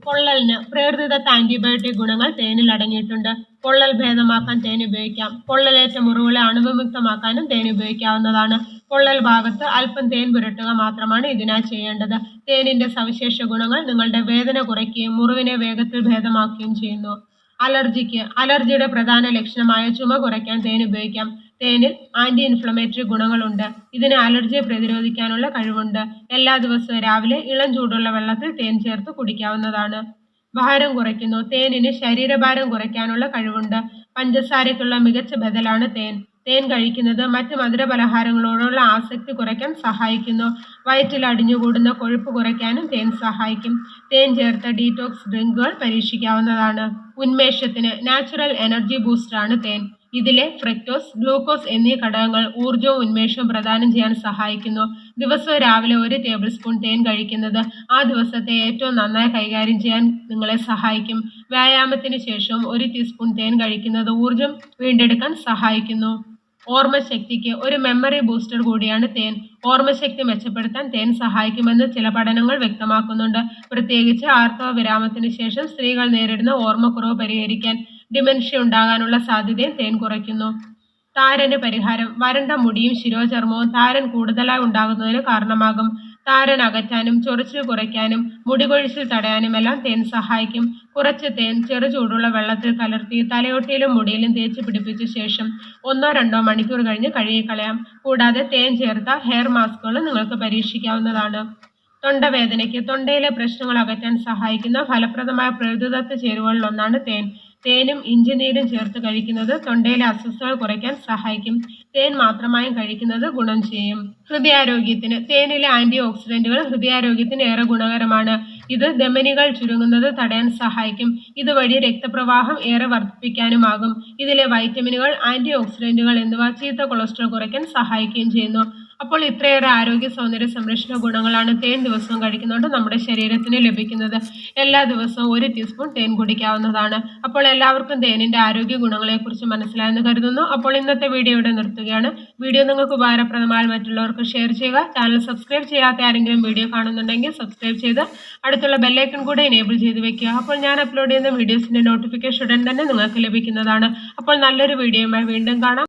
പൊള്ളലിന് പ്രകൃതിദത്ത ആന്റിബയോട്ടിക് ഗുണങ്ങൾ തേനിൽ അടങ്ങിയിട്ടുണ്ട്. പൊള്ളൽ ഭേദമാക്കാൻ തേൻ ഉപയോഗിക്കാം. പൊള്ളലേറ്റ മുറിവുകളെ അണുവിമുക്തമാക്കാനും തേൻ ഉപയോഗിക്കാവുന്നതാണ്. പൊള്ളൽ ഭാഗത്ത് അല്പം തേൻ പുരട്ടുക മാത്രമാണ് ഇതിനായി ചെയ്യേണ്ടത്. തേനിന്റെ സവിശേഷ ഗുണങ്ങൾ നിങ്ങളുടെ വേദന കുറയ്ക്കുകയും മുറിവിനെ വേഗത്തിൽ ഭേദമാക്കുകയും ചെയ്യുന്നു. അലർജിയുടെ പ്രധാന ലക്ഷണമായ ചുമ കുറയ്ക്കാൻ തേൻ ഉപയോഗിക്കാം. തേനിൽ ആന്റി ഇൻഫ്ലമേറ്ററി ഗുണങ്ങളുണ്ട്. ഇതിന് അലർജിയെ പ്രതിരോധിക്കാനുള്ള കഴിവുണ്ട്. എല്ലാ ദിവസവും രാവിലെ ഇളം ചൂടുള്ള വെള്ളത്തിൽ തേൻ ചേർത്ത് കുടിക്കാവുന്നതാണ്. ഭാരം കുറയ്ക്കുന്നു. തേനിന് ശരീരഭാരം കുറയ്ക്കാനുള്ള കഴിവുണ്ട്. പഞ്ചസാരയ്ക്കുള്ള മികച്ച ബദലാണ് തേൻ. തേൻ കഴിക്കുന്നത് മറ്റ് മധുരപലഹാരങ്ങളോടുള്ള ആസക്തി കുറയ്ക്കാൻ സഹായിക്കുന്നു. വയറ്റിൽ അടിഞ്ഞുകൂടുന്ന കൊഴുപ്പ് കുറയ്ക്കാനും തേൻ സഹായിക്കും. തേൻ ചേർത്ത ഡീറ്റോക്സ് ഡ്രിങ്കുകൾ പരീക്ഷിക്കാവുന്നതാണ്. ഉന്മേഷത്തിന് നാച്ചുറൽ എനർജി ബൂസ്റ്ററാണ് തേൻ. ഇതിലെ ഫ്രക്ടോസ്, ഗ്ലൂക്കോസ് എന്നീ ഘടകങ്ങൾ ഊർജവും ഉന്മേഷവും പ്രദാനം ചെയ്യാൻ സഹായിക്കുന്നു. ദിവസവും രാവിലെ 1 ടേബിൾ സ്പൂൺ തേൻ കഴിക്കുന്നത് ആ ദിവസത്തെ ഏറ്റവും നന്നായി കൈകാര്യം ചെയ്യാൻ നിങ്ങളെ സഹായിക്കും. വ്യായാമത്തിന് ശേഷവും 1 ടീസ്പൂൺ തേൻ കഴിക്കുന്നത് ഊർജം വീണ്ടെടുക്കാൻ സഹായിക്കുന്നു. ഓർമ്മശക്തിക്ക് ഒരു മെമ്മറി ബൂസ്റ്റർ കൂടിയാണ് തേൻ. ഓർമ്മശക്തി മെച്ചപ്പെടുത്താൻ തേൻ സഹായിക്കുമെന്ന് ചില പഠനങ്ങൾ വ്യക്തമാക്കുന്നുണ്ട്. പ്രത്യേകിച്ച് ആർത്തവ വിരാമത്തിന് ശേഷം സ്ത്രീകൾ നേരിടുന്ന ഓർമ്മക്കുറവ് പരിഹരിക്കാൻ ഡിമെൻഷ്യ ഉണ്ടാകാനുള്ള സാധ്യതയും തേൻ കുറയ്ക്കുന്നു. താരന് പരിഹാരം. വരണ്ട മുടിയും ശിരോചർമ്മവും താരൻ കൂടുതലായി ഉണ്ടാകുന്നതിന് കാരണമാകും. താരൻ അകറ്റാനും ചൊറിച്ചിൽ കുറയ്ക്കാനും മുടികൊഴിച്ചിൽ തടയാനുമെല്ലാം തേൻ സഹായിക്കും. കുറച്ച് തേൻ ചെറു ചൂടുള്ള വെള്ളത്തിൽ കലർത്തി തലയോട്ടിയിലും മുടിയിലും തേച്ച് പിടിപ്പിച്ച ശേഷം 1-2 മണിക്കൂർ കഴിഞ്ഞ് കഴുകിക്കളയാം. കൂടാതെ തേൻ ചേർത്ത ഹെയർ മാസ്കുകളും നിങ്ങൾക്ക് പരീക്ഷിക്കാവുന്നതാണ്. തൊണ്ടവേദനയ്ക്ക് തൊണ്ടയിലെ പ്രശ്നങ്ങൾ അകറ്റാൻ സഹായിക്കുന്ന ഫലപ്രദമായ പ്രകൃതിദത്ത ചേരുവകളിലൊന്നാണ് തേൻ. തേനും ഇഞ്ചിനീരും ചേർത്ത് കഴിക്കുന്നത് തൊണ്ടയിലെ അസ്വസ്ഥതകൾ കുറയ്ക്കാൻ സഹായിക്കും. തേൻ മാത്രമായും കഴിക്കുന്നത് ഗുണം ചെയ്യും. ഹൃദയാരോഗ്യത്തിന്. തേനിലെ ആന്റി ഓക്സിഡന്റുകൾ ഹൃദയാരോഗ്യത്തിന് ഏറെ ഗുണകരമാണ്. ഇത് ധമനികൾ ചുരുങ്ങുന്നത് തടയാൻ സഹായിക്കും. ഇതുവഴി രക്തപ്രവാഹം ഏറെ വർദ്ധിപ്പിക്കാനുമാകും. ഇതിലെ വൈറ്റമിനുകൾ, ആന്റി ഓക്സിഡന്റുകൾ എന്നിവ ചീത്ത കൊളസ്ട്രോൾ കുറയ്ക്കാൻ സഹായിക്കുകയും ചെയ്യുന്നു. അപ്പോൾ ഇത്രയേറെ ആരോഗ്യ സൗന്ദര്യ സംരക്ഷണ ഗുണങ്ങളാണ് തേൻ ദിവസവും കഴിക്കുന്നതുകൊണ്ട് നമ്മുടെ ശരീരത്തിന് ലഭിക്കുന്നത്. എല്ലാ ദിവസവും 1 ടീസ്പൂൺ തേൻ കുടിക്കാവുന്നതാണ്. അപ്പോൾ എല്ലാവർക്കും തേനിന്റെ ആരോഗ്യ ഗുണങ്ങളെക്കുറിച്ച് മനസ്സിലായെന്ന് കരുതുന്നു. അപ്പോൾ ഇന്നത്തെ വീഡിയോ ഇവിടെ നിർത്തുകയാണ്. വീഡിയോ നിങ്ങൾക്ക് ഉപകാരപ്രദമായാൽ മറ്റുള്ളവർക്ക് ഷെയർ ചെയ്യുക. ചാനൽ സബ്സ്ക്രൈബ് ചെയ്യാത്ത ആരെങ്കിലും വീഡിയോ കാണുന്നുണ്ടെങ്കിൽ സബ്സ്ക്രൈബ് ചെയ്ത് അടുത്തുള്ള ബെല്ലൈക്കൺ കൂടെ എനേബിൾ ചെയ്ത് വെക്കുക. അപ്പോൾ ഞാൻ അപ്ലോഡ് ചെയ്യുന്ന വീഡിയോസിന്റെ നോട്ടിഫിക്കേഷൻ ഉടൻ തന്നെ നിങ്ങൾക്ക് ലഭിക്കുന്നതാണ്. അപ്പോൾ നല്ലൊരു വീഡിയോയുമായി വീണ്ടും കാണാം.